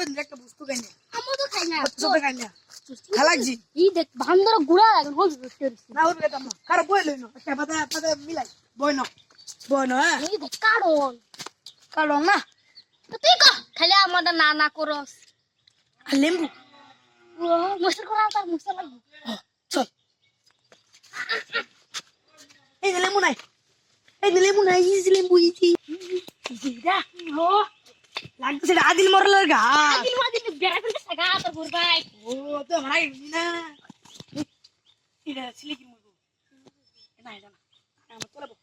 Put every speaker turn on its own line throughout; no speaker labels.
ওই একটা বস্তু খাই না
আমও তো খাই না
ছোট খাই না খালাজি
ই দেখ বান্দর গুড়া এখন হল
না ওর বেটা না কার বই লইনো একটা পাতা পাতা মিলাই বই না হ্যাঁ
এই দেখ কারণ
কারণ না
তুই কহ খালি আমাদের না না করস
আর লেম্বু
ও মশলা করা তার মশলা লাগবে
চল এই লেম্বু নাই এই লেম্বু ইজি জিরা ও লাগছে আদিল মরলের গা
আদিল মাদিল বেড়া ফেলতে সাগা তোর গুরবাই
ও তো মারাই না এটা ছিলে কি মরবো না এটা না আমার চলবো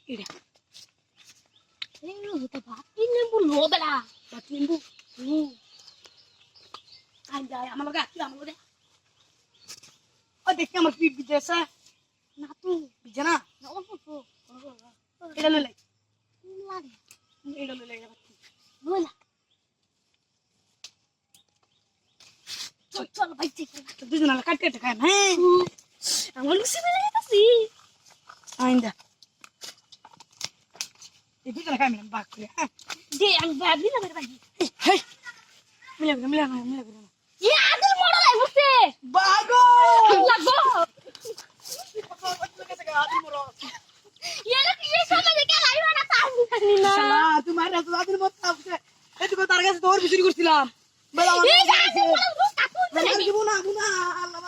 এটা
এই হতে বাকি নেবু লোদলা
বাকি লেম্বু আই যায় আমার লগে ও দেখি আমার পিপ বিদেশে
না তু
বিজে না
না অল্প তো
এটা লইলে
লাগে
এটা লইলে
লোলা চল চল ভাই ঠিক
দুজন আলা কাটতে খায় হ্যাঁ
আমার লুসি বেলা যাচ্ছি
আইন্দা এই দুজন খায় মিলাম বাক করে হ্যাঁ
দে আমি ভাবি না ভাই
হেই মিলা
ই আদিল মোড়া লাই বসে
বাগো
লাগো ইয়ালা কি সময় দেখে লাইবা না তাহলে জানি না
শালা তোমার এত আদিল মত আছে এই তো তার কাছে তোর বিচুরি করছিলাম বলা
এই যে আদিল মোড়া বুঝ কাকু
না আল্লাহ